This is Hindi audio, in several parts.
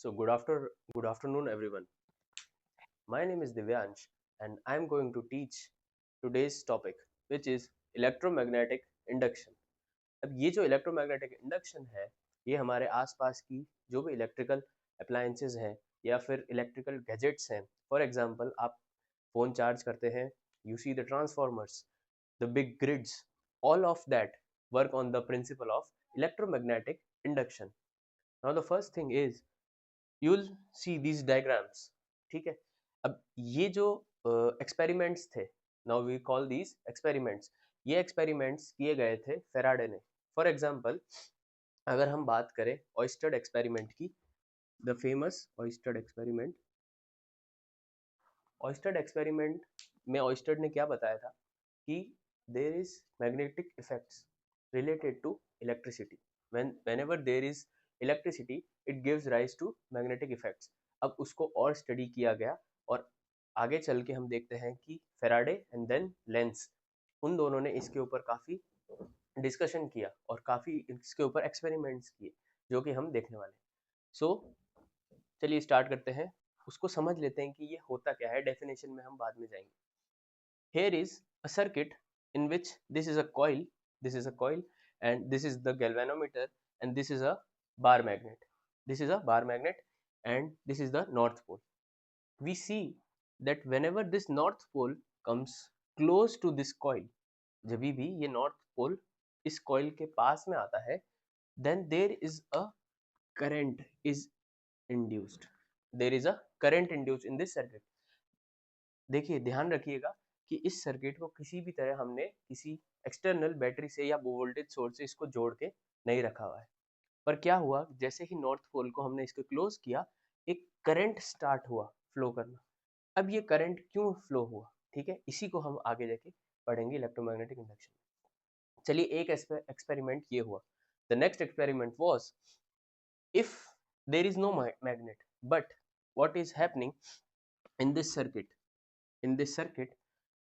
Good afternoon, everyone. My name is Divyansh, and I'm going to teach today's topic, which is electromagnetic induction. अब ये जो इलेक्ट्रोमैग्नेटिक इंडक्शन है, ये हमारे आसपास की जो भी इलेक्ट्रिकल अप्लायंसेस हैं या फिर इलेक्ट्रिकल गैजेट्स हैं. फॉर एग्जांपल, आप फोन चार्ज करते हैं, you see the transformers, the big grids, all of that work on the principle of electromagnetic induction. Now the first thing is you will see these diagrams. ठीक है. अब ये जो एक्सपेरिमेंट्स थे, now we call these experiments. ये एक्सपेरिमेंट्स किए गए थे फेराडे ने. फॉर एग्जांपल, अगर हम बात करें ऑयस्टर्ड एक्सपेरिमेंट की, द फेमस ऑयस्टर्ड एक्सपेरिमेंट. ऑयस्टर्ड एक्सपेरिमेंट में ऑयस्टर्ड ने क्या बताया था कि there is magnetic effects related to electricity. whenever there is electricity, it gives rise to magnetic effects. अब उसको और स्टडी किया गया और आगे चल के हम देखते हैं कि फेराडे एंड देन लेंस, उन दोनों ने इसके ऊपर काफ़ी डिस्कशन किया और काफ़ी इसके ऊपर एक्सपेरिमेंट्स किए, जो कि हम देखने वाले हैं. सो चलिए स्टार्ट करते हैं, उसको समझ लेते हैं कि ये होता क्या है. डेफिनेशन में हम बाद में जाएंगे. Here is a circuit in which this is a coil, and this is the galvanometer, and this is a bar magnet. This is a bar magnet, and this is the north pole. We see that whenever this north pole comes close to this coil, जब भी ये north pole इस coil के पास में आता है, then there is a current is induced. There is a current induced in this circuit. देखिए, ध्यान रखिएगा कि इस सर्किट को किसी भी तरह हमने किसी एक्सटर्नल बैटरी से या वोल्टेज सोर्स से इसको जोड़ के नहीं रखा हुआ है. पर क्या हुआ, जैसे ही नॉर्थ पोल को हमने इसको क्लोज किया, एक करंट स्टार्ट हुआ फ्लो करना. अब ये करंट क्यों फ्लो हुआ, ठीक है, इसी को हम आगे जाके पढ़ेंगे इलेक्ट्रोमैग्नेटिक इंडक्शन. चलिए, एक एक्सपेरिमेंट ये हुआ. The next experiment was, if there is no magnet, but what is happening in this circuit,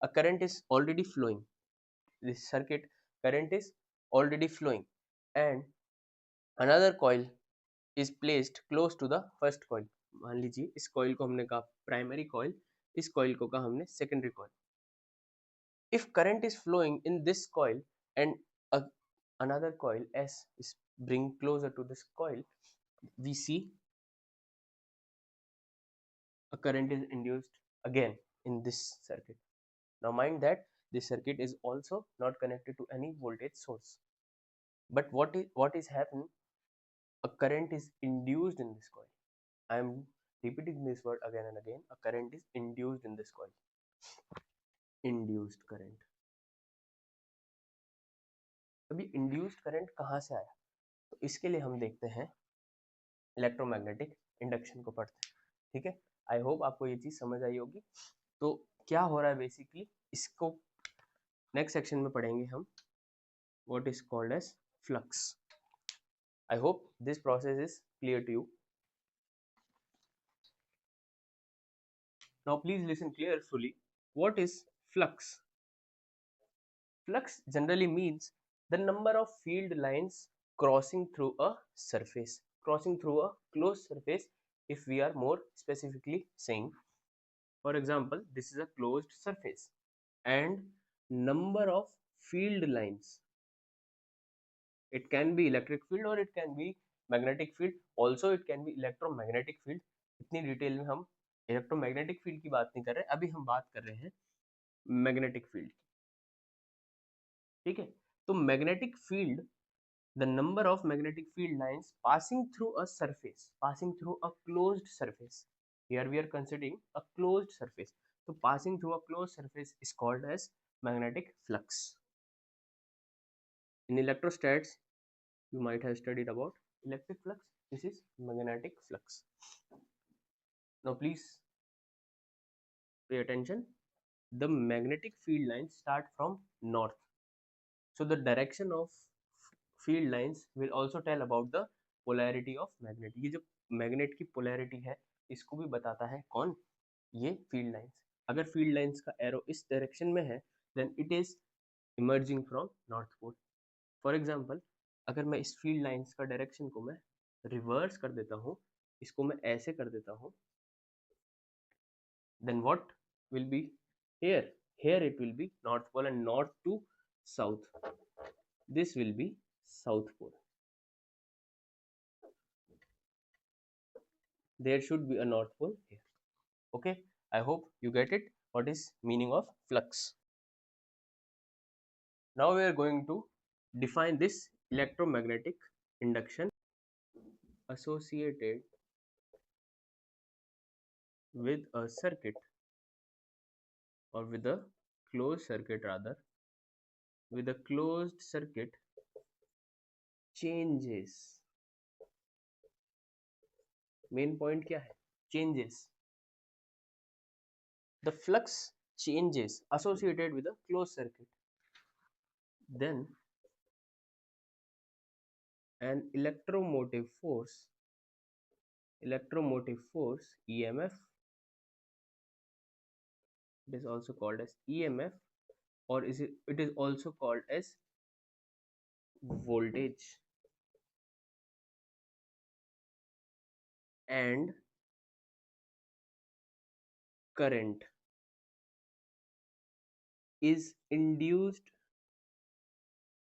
a current is already flowing. This circuit current is already flowing, and another coil is placed close to the first coil. मान लीजिए इस coil को हमने कहा प्राइमरी coil, इस coil को कहा हमने secondary coil. If current is flowing in this coil and a, another coil S is bring closer to this coil, we see a current is induced again in this circuit. Now mind that this circuit is also not connected to any voltage source. But what is happening? A current is induced in this coil. I am repeating this word again and again. A current is induced in this coil. Induced current. अभी induced current कहाँ से आया? तो इसके लिए हम देखते हैं इलेक्ट्रोमैग्नेटिक इंडक्शन को पढ़ते हैं. ठीक है, आई होप आपको ये चीज़ समझ आई होगी. तो क्या हो रहा है बेसिकली, इसको नेक्स्ट सेक्शन में पढ़ेंगे हम. What is called as flux. I hope this process is clear to you. Now please listen carefully. What is flux? Flux generally means the number of field lines crossing through a surface. Crossing through a closed surface, if we are more specifically saying. For example, this is a closed surface, and number of field lines. It can be electric field or it can be magnetic field. Also it can be electromagnetic field. इतनी डिटेल में हम इलेक्ट्रोमैग्नेटिक फील्ड की बात नहीं कर रहे, अभी हम बात कर रहे हैं मैग्नेटिक फील्ड की. ठीक है, तो magnetic field, the number of magnetic field lines passing through a surface, passing through a closed surface. Here we are considering a closed surface. तो passing through a closed surface is called as magnetic flux. In electrostats, you might have studied about electric flux. This is magnetic flux. Now please pay attention. The magnetic field lines start from north. So the direction of field lines will also tell about the polarity of magnet. ये जो magnet की polarity है, इसको भी बताता है कौन? ये field lines. अगर field lines का arrow इस direction में है, then it is emerging from north pole. For example, अगर मैं इस field lines का direction को मैं reverse कर देता हूँ, इसको मैं ऐसे कर देता हूँ, then what will be here? Here it will be north pole and north to south. This will be south pole. There should be a north pole here. Okay, I hope you get it. What is meaning of flux? Now we are going to define this electromagnetic induction associated with a circuit, or with a closed circuit rather, with a closed circuit changes. Main point क्या है? Changes. The flux changes associated with a closed circuit. Then an electromotive force EMF, it is also called as EMF, or it is also called as voltage, and current is induced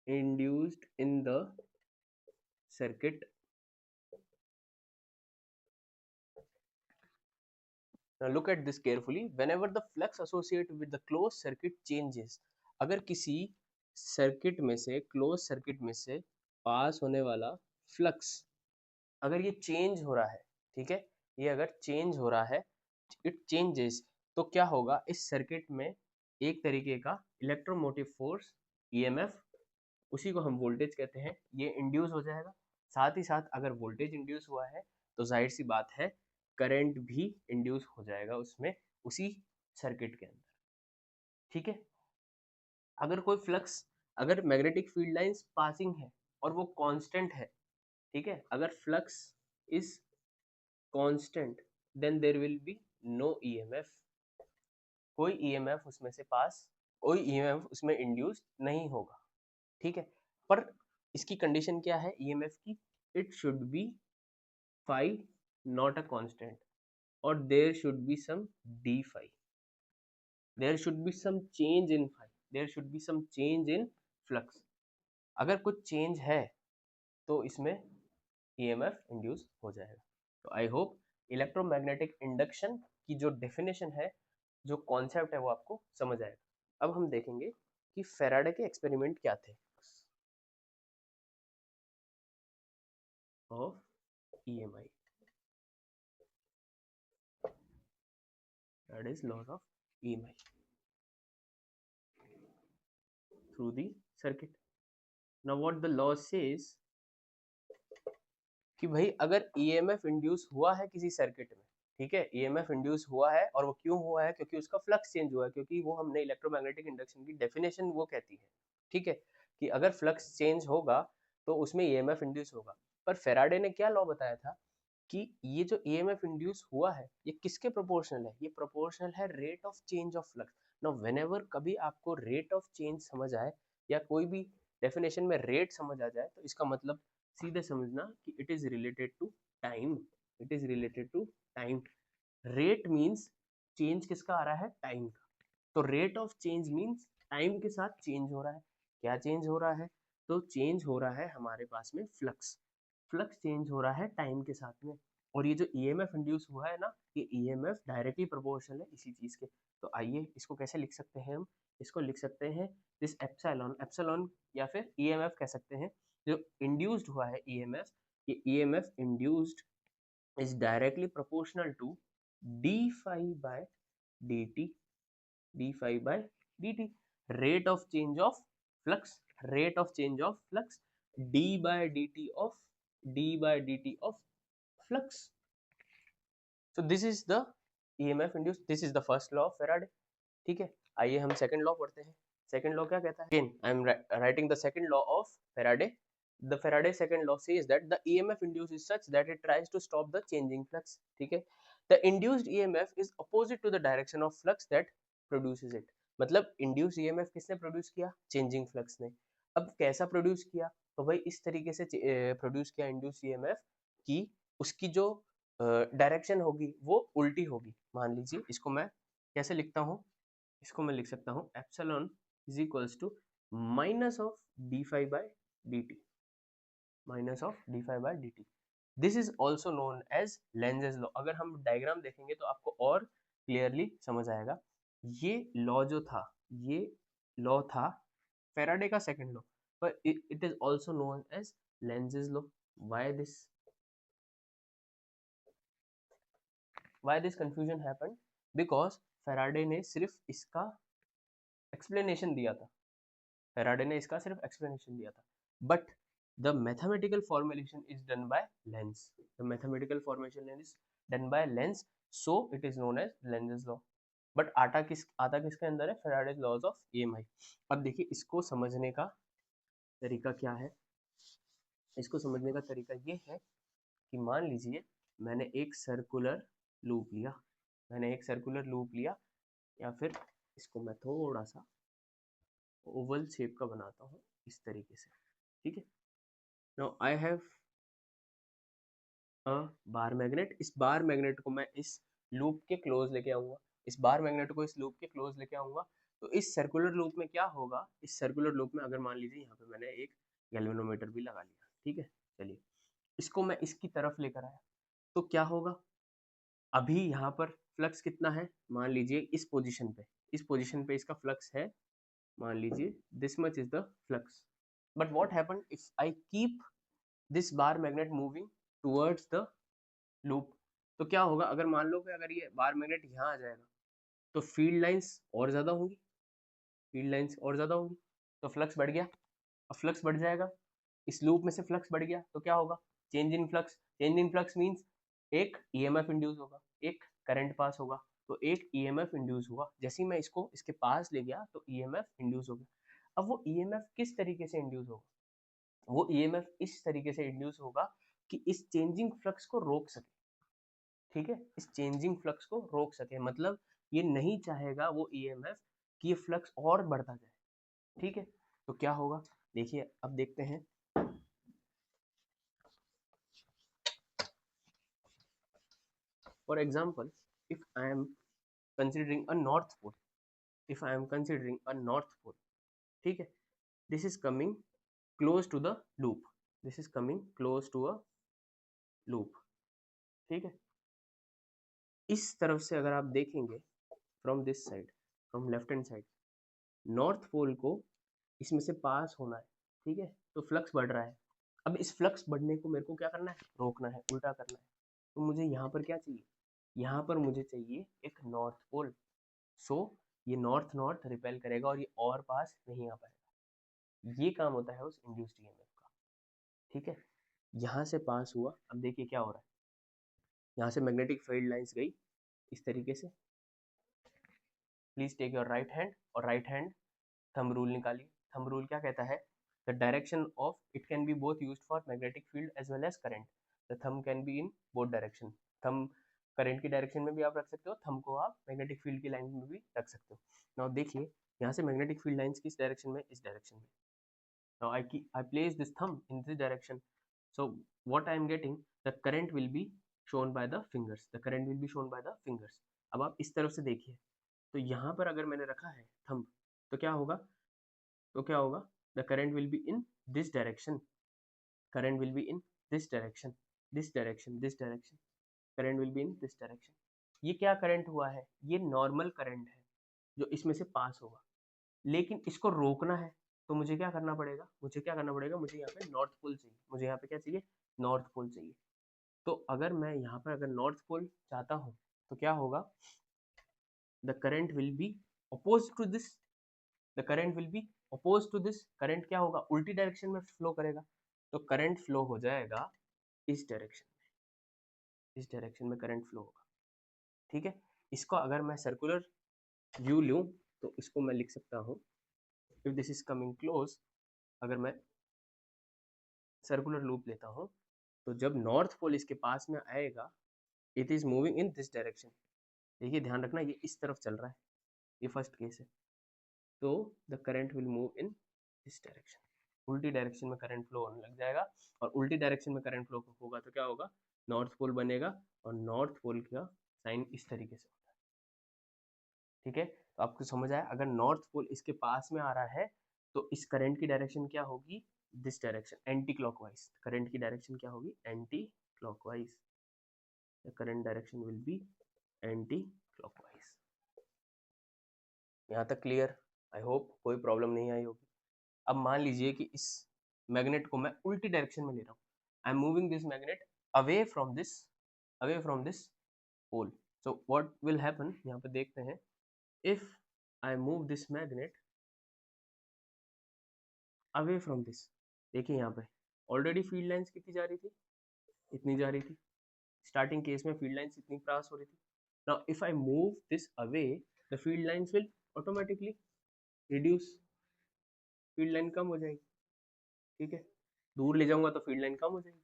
in the circuit. Now look at this carefully. Whenever the flux associated with the closed circuit changes, अगर किसी सर्किट में से, क्लोज सर्किट में से पास होने वाला फ्लक्स अगर ये चेंज हो रहा है, ठीक है, ये अगर चेंज हो रहा है, इट चेंजेस, तो क्या होगा? इस सर्किट में एक तरीके का इलेक्ट्रोमोटिव फोर्स ईएमएफ, उसी को हम वोल्टेज कहते हैं, ये इंड्यूस हो जाएगा। साथ ही साथ अगर वोल्टेज इंड्यूस हुआ है तो जाहिर सी बात है करंट भी इंड्यूस हो जाएगा उसमें, उसी सर्किट के अंदर, ठीक है। अगर कोई फ्लक्स, अगर मैग्नेटिक फील्ड लाइंस पासिंग है और वो कांस्टेंट है, ठीक है, अगर flux is constant, then there will be no EMF, कोई ईएमएफ उसमें से पास, कोई ईएमएफ उसमें इंड्यूस नहीं होगा, ठीक है। पर इसकी कंडीशन क्या है ईएमएफ की? It should be phi, not a constant, और there should be some d phi, there should be some change in phi, there should be some change in flux. अगर कुछ चेंज है तो इसमें ईएमएफ इंड्यूस हो जाएगा। तो आई होप इलेक्ट्रोमैग्नेटिक इंडक्शन की जो डेफिनेशन है, जो कॉन्सेप्ट है, वो आपको समझ आएगा। अब हम देखेंगे कि फैराडे के एक्सपेरिमेंट क्या थे of EMI, Faraday's laws of EMI through the circuit. Now what the law says कि भाई अगर EMF इंड्यूस हुआ है किसी सर्किट में, ठीक है, EMF इंड्यूस हुआ है, और वो क्यों हुआ है? क्योंकि उसका फ्लक्स चेंज हुआ है, क्योंकि वो हमने इलेक्ट्रोमैग्नेटिक इंडक्शन की डेफिनेशन वो कहती है, ठीक है, कि अगर फ्लक्स चेंज होगा तो उसमें EMF इंड्यूस होगा। पर फेराडे ने क्या लॉ बताया था कि ये जो EMF इंड्यूस हुआ है ये किसके प्रोपोर्शनल है? ये प्रोपोर्शनल है rate of change of flux. Now whenever कभी आपको रेट ऑफ चेंज समझ आए या कोई भी डेफिनेशन में रेट समझ आ जाए, तो इसका मतलब सीधे समझना कि it is related to time, it is related to time. Rate means change किसका आ रहा है? टाइम का। तो rate of change means time के साथ चेंज हो रहा है। क्या चेंज हो रहा है? तो चेंज हो रहा है हमारे पास में फ्लक्स, फ्लक्स चेंज हो रहा है टाइम के साथ में। और ये जो ईएमएफ इंड्यूस हुआ है ना, ये ईएमएफ डायरेक्टली प्रोपोर्शनल है इसी चीज के। तो आइए इसको कैसे लिख सकते हैं हम? इसको लिख सकते हैं दिस एप्सिलॉन, एप्सिलॉन या फिर ईएमएफ कह सकते हैं, जो इंड्यूस्ड हुआ है ईएमएफ, ये EMF induced is directly proportional to d phi by dt, d phi by dt, rate of change of flux, rate of change of flux, d by dt of d by dt of flux. So this is the EMF induced, this is the first law of Faraday, ठीक है। आइए हम सेकंड लॉ पढ़ते हैं। सेकंड लॉ क्या कहता है? Again I am writing the second law of Faraday. The Faraday second law says that the EMF induced is such that it tries to stop the changing flux, ठीक है। The induced EMF is opposite to the direction of flux that produces it. मतलब induced EMF किसने प्रोड्यूस किया? चेंजिंग फ्लक्स ने। अब कैसा प्रोड्यूस किया? तो भाई इस तरीके से प्रोड्यूस किया induced EMF कि उसकी जो डायरेक्शन होगी वो उल्टी होगी। मान लीजिए इसको मैं कैसे लिखता हूँ, इसको मैं लिख सकता हूँ epsilon is equals to minus of d phi by d t, minus of d phi by d t. This is also known as Lenz's law. अगर हम डायग्राम देखेंगे तो आपको और क्लियरली समझ आएगा। ये लॉ जो था, ये लॉ था फैराडे का सेकंड लॉ, पर it is also known as Lenz's law. Why this, why this confusion happened? Because Faraday ने सिर्फ इसका एक्सप्लेनेशन दिया था, फैराडे ने इसका सिर्फ एक्सप्लेनेशन दिया था, but the mathematical formulation is done by Lenz, the mathematical formulation is done by Lenz, so it is known as Lenz's law. But आता किसके अंदर है? Faraday's laws of EMI. अब देखिए इसको समझने का तरीका क्या है, इसको समझने का तरीका ये है कि मान लीजिए मैंने एक सर्कुलर लूप लिया, मैंने एक सर्कुलर लूप लिया, या फिर इसको मैं थोड़ा सा ओवल शेप का बनाता हूँ इस तरीके से, ठीक है। Now I have a bar magnet, इस बार मैग्नेट को मैं इस लूप के क्लोज लेके आऊंगा, इस बार मैग्नेट को इस लूप के क्लोज लेके आऊंगा। तो इस सर्कुलर लूप में क्या होगा, इस सर्कुलर लूप में अगर मान लीजिए यहाँ पे मैंने एक गैल्वेनोमीटर भी लगा लिया, ठीक है, चलिए इसको मैं इसकी तरफ लेकर आया, तो क्या होगा? अभी यहाँ पर फ्लक्स कितना है? मान लीजिए इस पोजीशन पे, इस पोजीशन पे इसका फ्लक्स है, मान लीजिए this much is the flux. But what happened if I keep this bar magnet moving towards the loop? तो क्या होगा? अगर मान लो कि अगर ये बार मैग्नेट यहाँ आ जाएगा तो फील्ड लाइंस और ज्यादा होंगी, फील्ड लाइंस और ज्यादा होंगी, तो फ्लक्स बढ़ गया। अब फ्लक्स बढ़ जाएगा, इस लूप में से फ्लक्स बढ़ गया तो क्या होगा? Change in flux, change in flux means एक ईएमएफ इंड्यूस होगा, एक करंट पास होगा, तो एक ईएमएफ इंड्यूस हुआ। जैसे ही मैं इसको इसके पास ले गया तो ईएमएफ इंड्यूस हो गया। अब वो ईएमएफ किस तरीके से इंड्यूस होगा? वो ईएमएफ इस तरीके से इंड्यूस होगा कि इस चेंजिंग फ्लक्स को रोक सके, ठीक है, इस चेंजिंग फ्लक्स को रोक सके, मतलब ये नहीं चाहेगा वो ईएमएफ कि ये फ्लक्स और बढ़ता जाए, ठीक है। तो क्या होगा? देखिए अब देखते हैं। For example, if I am considering a north pole, if I am considering a north pole, ठीक है, this is coming close to the loop, this is coming close to a loop, ठीक है। इस तरफ से अगर आप देखेंगे from this side, from left hand side, north pole को इसमें से पास होना है, ठीक है, तो फ्लक्स बढ़ रहा है। अब इस फ्लक्स बढ़ने को मेरे को क्या करना है? रोकना है, उल्टा करना है। तो मुझे यहाँ पर क्या चाहिए? यहाँ पर मुझे चाहिए एक नॉर्थ पोल, सो ये नॉर्थ नॉर्थ रिपेल करेगा और ये और पास नहीं आ पाएगा। ये काम होता है उस इंड्यूस्ड ईएमएफ का, ठीक है। यहाँ से पास हुआ, अब देखिए क्या हो रहा है, यहाँ से मैग्नेटिक फील्ड लाइंस गई इस तरीके से। Please take your right hand और राइट हैंड थंब रूल निकालिए। थंब रूल क्या कहता है? The direction of it can be both used for magnetic field as well as current, the thumb can be in both direction. Thumb current की डायरेक्शन में भी आप रख सकते हो, थंब को आप मैग्नेटिक फील्ड की लाइन में भी रख सकते हो। नाउ देखिए यहाँ से मैग्नेटिक फील्ड लाइंस किस डायरेक्शन में? इस डायरेक्शन में। Now I place this thumb in this direction, so what I am getting, the current will be shown by the fingers, the current will be shown by the fingers। अब आप इस तरफ से देखिए, तो यहाँ पर अगर मैंने रखा है थंब, तो क्या होगा? तो क्या होगा? The current will be in this direction, current will be in this direction, this direction, this direction, current will be in this direction. ये क्या करंट हुआ है? ये नॉर्मल करंट है जो इसमें से पास होगा, लेकिन इसको रोकना है तो मुझे क्या करना पड़ेगा? मुझे क्या करना पड़ेगा? मुझे यहाँ पे नॉर्थ पोल चाहिए, मुझे यहाँ पे क्या चाहिए? नॉर्थ पोल चाहिए। तो अगर मैं यहाँ पर अगर नॉर्थ पोल चाहता हूँ तो क्या होगा? The current will be oppose to this, the current will be oppose to this. Current क्या होगा? उल्टी डायरेक्शन में फ्लो करेगा, तो करंट फ्लो हो जाएगा इस डायरेक्शन में, इस डायरेक्शन में करंट फ्लो होगा, ठीक है। इसको अगर मैं सर्कुलर व्यू लूँ तो इसको मैं लिख सकता हूँ, if this is coming close, अगर मैं सर्कुलर लूप लेता हूँ तो जब नॉर्थ पोल इसके पास में आएगा, it is moving in this direction. देखिए ध्यान रखना ये इस तरफ चल रहा है, ये फर्स्ट केस है, तो the current will move in this direction, उल्टी डायरेक्शन में करंट फ्लो होने लग जाएगा। और उल्टी डायरेक्शन में करंट फ्लो होगा तो क्या होगा? नॉर्थ पोल बनेगा और नॉर्थ पोल का साइन इस तरीके से होता है। ठीक है, तो आपको समझ आया, अगर नॉर्थ पोल इसके पास में आ रहा है तो इस करंट की डायरेक्शन क्या होगी, this direction, anti clockwise. Current की डायरेक्शन क्या होगी, anti clockwise. The current direction will be anti clockwise. यहाँ तक क्लियर? आई होप कोई प्रॉब्लम नहीं आई होगी। अब मान लीजिए कि इस मैग्नेट को मैं उल्टी डायरेक्शन में ले रहा हूँ, I am moving this magnet away from this pole. So what will happen, यहाँ पे देखते हैं, if I move this magnet away from this, देखिए यहाँ पे ऑलरेडी फील्ड लाइंस कितनी जा रही थी, इतनी जा रही थी। स्टार्टिंग केस में फील्ड लाइंस इतनी क्रॉस हो रही थी। Now if I move this away, the field lines will automatically reduce, field line कम हो जाएगी। ठीक है, दूर ले जाऊंगा तो फील्ड लाइन कम हो जाएगी।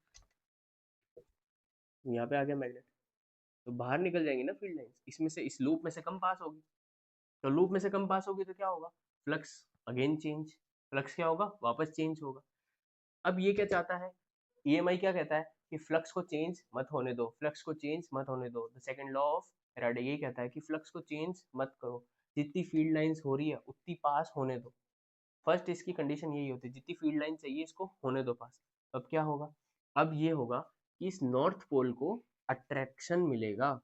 यहाँ पे आ गया मैग्नेट, तो बाहर निकल जाएंगी ना फील्ड लाइंस, इसमें से, इस लूप में से कम पास होगी। तो लूप में से कम पास होगी तो क्या होगा, फ्लक्स अगेन चेंज, फ्लक्स क्या होगा, वापस चेंज होगा। अब ये क्या चाहता है, ईएमआई क्या कहता है कि फ्लक्स को चेंज मत होने दो, फ्लक्स को चेंज मत होने दो। The second law of Faraday ये कहता है कि फ्लक्स को चेंज मत करो, जितनी फील्ड लाइंस हो रही है उतनी पास होने दो। फर्स्ट इसकी कंडीशन यही होती है, जितनी फील्ड लाइन चाहिए इसको होने दो पास। अब क्या होगा, अब ये होगा कि इस नॉर्थ पोल को अट्रैक्शन मिलेगा,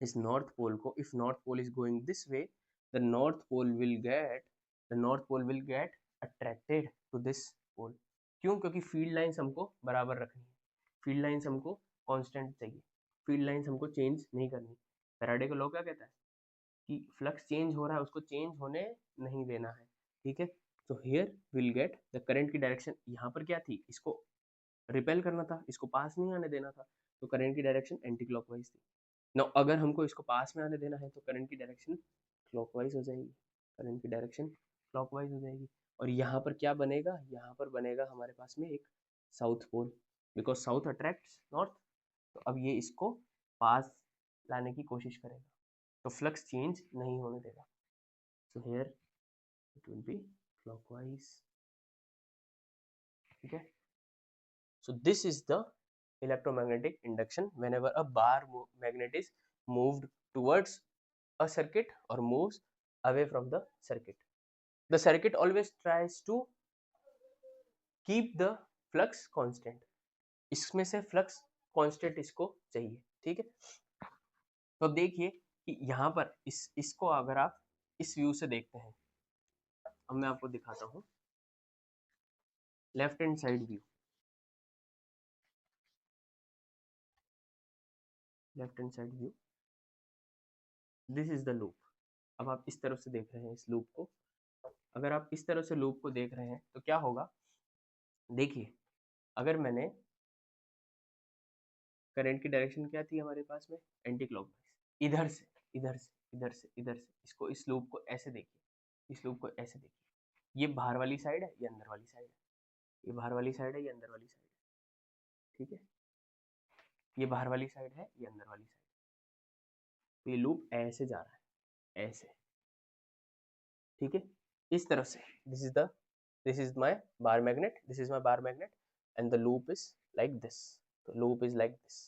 इस नॉर्थ पोल को, if north pole is going this way, the north pole will get, the north pole will get attracted to this pole. क्यों, क्योंकि फील्ड लाइंस हमको बराबर रखनी है, फील्ड लाइंस हमको कांस्टेंट चाहिए, फील्ड लाइंस हमको चेंज नहीं करनी। फैराडे का लॉ क्या कहता है कि फ्लक्स चेंज हो रहा है उसको चेंज होने नहीं देना है। ठीक है, तो here will get the current की डायरेक्शन, यहाँ पर क्या थी, इसको रिपेल करना था, इसको पास नहीं आने देना था, तो करंट की डायरेक्शन एंटी क्लॉकवाइज थी। नाउ अगर हमको इसको पास में आने देना है तो करंट की डायरेक्शन क्लॉकवाइज हो जाएगी, करंट की डायरेक्शन क्लॉकवाइज हो जाएगी। और यहाँ पर क्या बनेगा, यहाँ पर बनेगा हमारे पास में एक south pole, because south attracts north. तो अब ये इसको पास लाने की कोशिश करेगा, तो फ्लक्स चेंज नहीं होने देगा। So here it will B clockwise. ठीक है, so this is the electromagnetic induction whenever a bar magnet is moved towards a circuit or moves away from the circuit. The circuit always tries to keep the flux constant, इसमें से फ्लक्स कांस्टेंट इसको चाहिए। ठीक है, तो अब देखिए कि यहाँ पर इसको अगर आप इस व्यू से देखते हैं, अब मैं आपको दिखाता हूँ left hand side view, left hand side view, this is the loop. अब आप इस तरफ से देख रहे हैं इस लूप को, अगर आप इस तरफ से लूप को देख रहे हैं तो क्या होगा, देखिए अगर मैंने, करंट की डायरेक्शन क्या थी हमारे पास में, एंटी क्लॉकवाइज, इधर से इधर से इधर से इधर से, इसको, इस लूप को ऐसे देखिए, इस लूप को ऐसे देखिए, ये बाहर वाली साइड है, ये अंदर वाली साइड है, ये बाहर वाली साइड है, ये अंदर वाली साइड है। ठीक है, ये बाहर वाली साइड है, ये अंदर वाली साइड, तो ये लूप ऐसे जा रहा है, ऐसे। ठीक है, इस तरफ से, this is my bar magnet, this is my bar magnet, and the loop is like this, the loop is like this,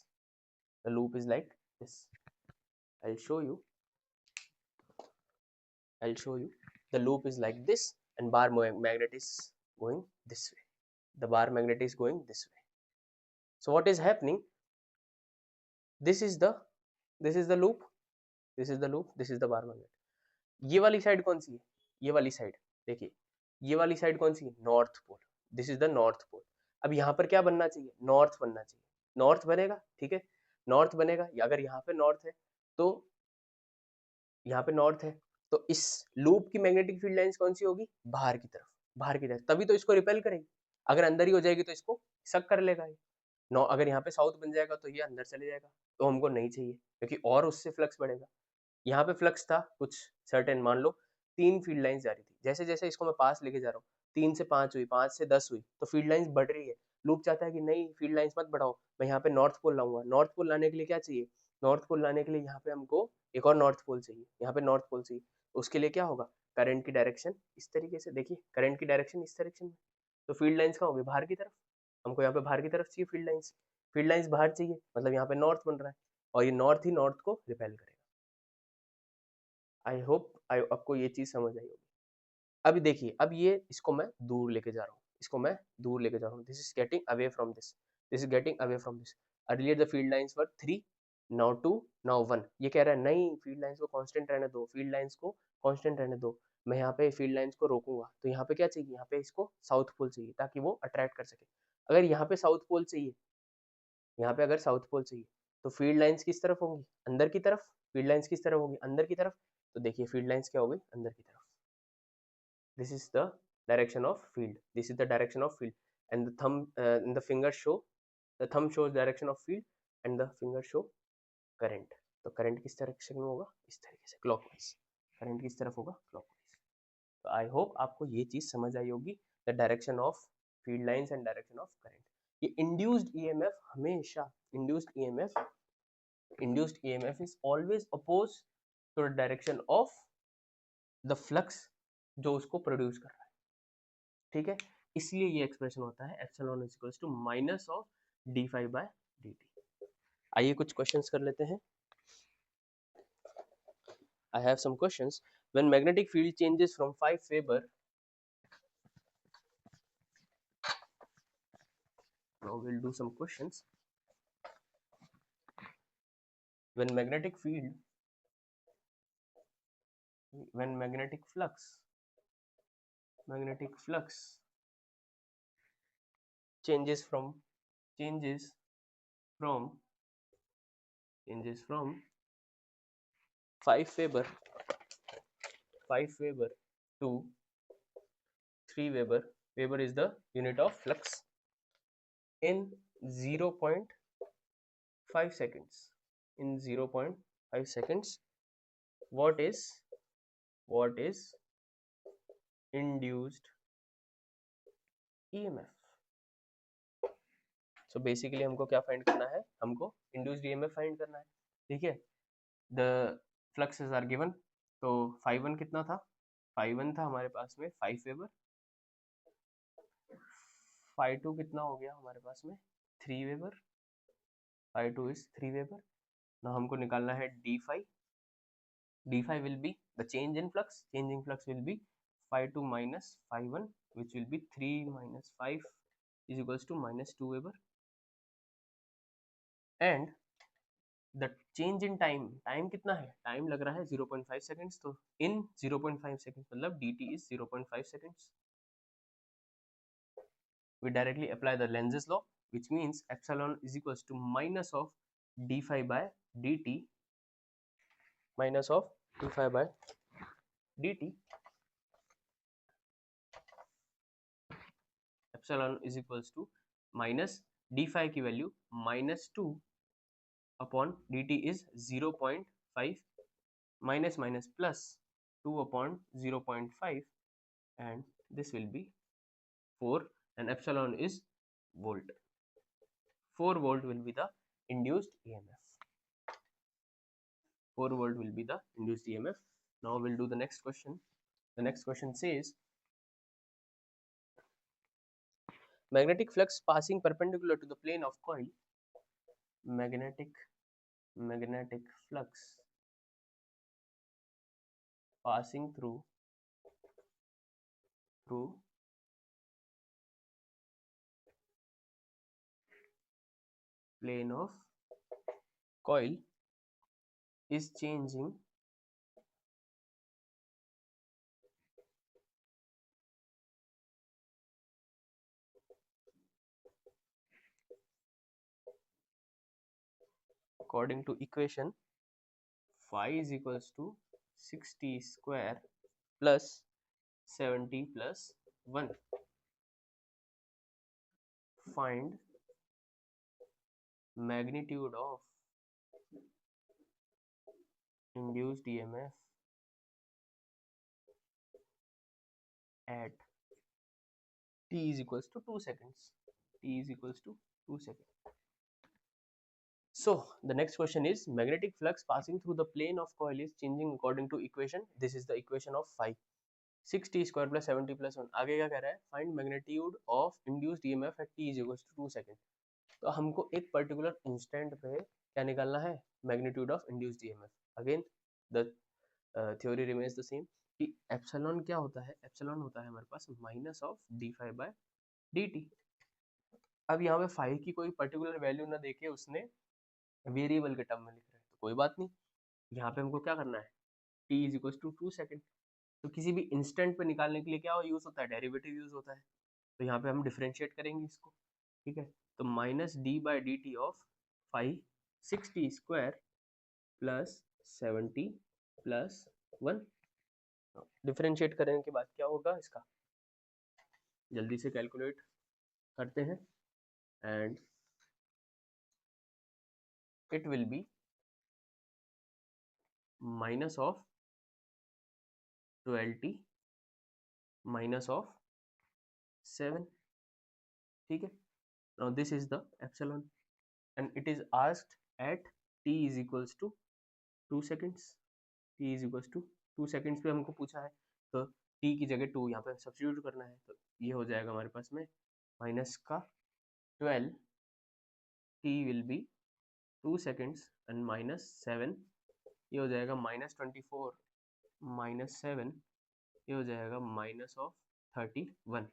the loop is like this. I'll show you, I'll show you. The loop is like this and bar magnet is going this way, the bar magnet is going this way. So what is happening, this is the, this is the loop, this is the loop, this is the bar magnet. ये वाली साइड कौन सी है, ये वाली साइड, देखिए ये वाली साइड कौन सी है, north pole, this is the north pole. अब यहाँ पर क्या बनना चाहिए, नॉर्थ बनना चाहिए, नॉर्थ बनेगा। ठीक है, नॉर्थ बनेगा, अगर यहाँ पे नॉर्थ है तो यहाँ पे नॉर्थ है, तो इस लूप की मैग्नेटिक फील्ड लाइंस कौन सी होगी, बाहर की तरफ, बाहर की तरफ, तभी तो इसको रिपेल करेगी। अगर अंदर ही हो जाएगी तो इसको सक कर लेगा ये। नो, अगर यहाँ पे साउथ बन जाएगा तो ये अंदर चले जाएगा, तो हमको नहीं चाहिए, क्योंकि और उससे फ्लक्स बढ़ेगा। यहाँ पे फ्लक्स था कुछ सर्टेन, मान लो 3 फील्ड लाइंस जा रही थी, जैसे जैसे इसको मैं पास लेके जा रहा हूँ, 3 से 5 हुई, 5 से 10 हुई, तो फील्ड लाइंस बढ़ रही है। लूप चाहता है कि नहीं, फील्ड लाइंस मत बढ़ाओ, मैं यहाँ पे नॉर्थ पोल लाऊंगा। नॉर्थ पोल लाने के लिए क्या चाहिए, नॉर्थ पोल लाने के लिए यहाँ पे हमको एक और नॉर्थ पोल चाहिए, यहाँ पे नॉर्थ पोल चाहिए। उसके लिए क्या होगा, करंट की डायरेक्शन इस तरीके से, देखिए करंट की डायरेक्शन इस डायरेक्शन में, तो फील्ड लाइंस कहाँ होगी, बाहर की तरफ, हमको यहाँ पे बाहर की तरफ चाहिए फील्ड लाइंस। फील्ड लाइंस बाहर चाहिए, मतलब यहाँ पे नॉर्थ बन रहा है और ये नॉर्थ ही नॉर्थ को रिपेल करेगा। आई होप आपको ये चीज समझ आई होगी। अभी देखिए, अब ये इसको मैं दूर लेके जा रहा हूँ, इसको मैं दूर लेके जा रहा हूँ, this is getting away from this, this is getting away from this. Earlier the field lines were 3, now 2, now 1। ये कह रहा है नहीं, फील्ड लाइंस को कांस्टेंट रहने दो, फील्ड लाइंस को कांस्टेंट रहने दो। मैं यहाँ पे फील्ड लाइंस को रोकूंगा, तो यहाँ पे क्या चाहिए, यहाँ पे इसको साउथ पोल चाहिए ताकि वो अट्रैक्ट कर सके। अगर यहाँ पे साउथ पोल चाहिए, यहाँ पे अगर साउथ पोल चाहिए, तो फील्ड लाइंस किस तरफ होंगी, अंदर की तरफ। फील्ड लाइंस किस तरफ होगी, अंदर की तरफ। तो देखिए फील्ड लाइंस क्या हो गई, अंदर की तरफ। This is the direction of field, this is the direction of field, and the thumb and the finger show, the thumb shows direction of field and the finger show current। तो करंट किस डायरेक्शन में होगा, इस तरीके से क्लॉकवाइज। करंट किस तरफ होगा, क्लॉकवाइज। तो आई होप आपको ये चीज समझ आई होगी, the direction of field lines and direction of current. ये इंड्यूस्ड ईएमएफ हमेशा, induced EMF is always oppose to the direction of the flux जो उसको प्रोड्यूस कर रहा है, ठीक है। इसलिए ये एक्सप्रेशन होता है epsilon is equals to minus of d phi by d t. आइए कुछ क्वेश्चंस कर लेते हैं। I have some questions. When magnetic field changes from 5 Weber, now we'll do some questions. When magnetic field, when magnetic flux changes from changes from 5 Weber to 3 Weber. Weber is the unit of flux, in 0.5 seconds. In 0.5 seconds, what is induced EMF? So basically हमको क्या फाइंड करना है, हमको induced EMF फाइंड करना है, ठीक है। The fluxes are given, तो phi 1 कितना था, phi 1 था हमारे पास में 5 वेबर, phi 2 कितना हो गया हमारे पास में 3 वेबर, phi 2 is 3 वेबर। ना हमको निकालना है d5 will be the change in flux will be phi 2 minus phi 1, which will be 3 minus 5 is equals to minus 2 weber, and the change in time कितना है, टाइम लग रहा है 0.5 seconds, तो in 0.5 seconds मतलब dt is 0.5 seconds। we directly apply the Lenz's law, which means epsilon is equals to minus of d phi by dt, minus of d phi by dt, epsilon is equals to minus d phi की value -2 upon dt is 0.5, minus minus plus 2 upon 0.5, and this will be 4, and epsilon is volt. 4 volt will be the induced EMF. 4 volt will be the induced EMF. Now we'll do the next question. The next question says, magnetic flux passing perpendicular to the plane of coil, magnetic flux passing through plane of coil is changing according to equation phi is equals to 60 square plus 70 plus 1. Find magnitude of induced EMF at t is equals to 2 seconds. T is equals to 2 seconds. So the next question is, magnetic flux passing through the plane of coil is changing according to equation. This is the equation of phi. 6t square plus 70 plus 1. आगे क्या कह रहा है, find magnitude of induced EMF at t is equals to 2 seconds. तो हमको एक पर्टिकुलर इंस्टेंट पे क्या निकालना है, magnitude of induced EMF. Again the theory remains the same कि एप्सिलॉन क्या होता है, एप्सिलॉन होता है हमारे पास minus of d phi by d t. अब यहाँ पे फाई की कोई पर्टिकुलर वैल्यू ना देके उसने वेरिएबल के टर्म में लिख रहा है, तो कोई बात नहीं, यहाँ पे हमको क्या करना है, t is equal to 2 second. तो किसी भी इंस्टेंट पे निकालने के लिए क्या यूज होता है, डेरिवेटिव यूज होता है। तो यहाँ पे हम डिफ्रेंशिएट करेंगे इसको, ठीक है। तो minus D by d T of 560 plus 70 plus 1। Differentiate करने के बाद क्या होगा इसका, जल्दी से कैलकुलेट करते हैं, and it will be minus of 12t minus of 7, ठीक है। Now this is the epsilon and it is asked at t is equals to 2 seconds. t is equals to 2 seconds पे हमको पूछा है, तो t की जगह 2 यहाँ पे सब्स्टिट्यूट करना है, तो ये हो जाएगा हमारे पास में माइनस का 12, t will be 2 seconds and minus 7, ये हो जाएगा माइनस 24 माइनस 7, ये हो जाएगा माइनस ऑफ 31।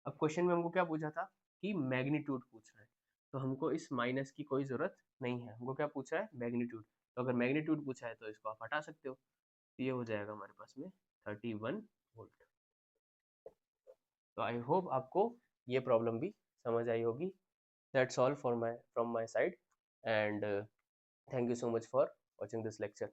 अब क्वेश्चन में हमको क्या पूछा था कि मैग्नीट्यूड पूछना है, तो हमको इस माइनस की कोई ज़रूरत नहीं है, हमको क्या पूछा है, मैग्नीट्यूड। तो अगर मैग्नीट्यूड पूछा है तो इसको आप हटा सकते हो, तो ये हो जाएगा हमारे पास में 31 वोल्ट। तो आई होप आपको ये प्रॉब्लम भी समझ आई होगी। That's all from my side, and thank you so much for watching this lecture.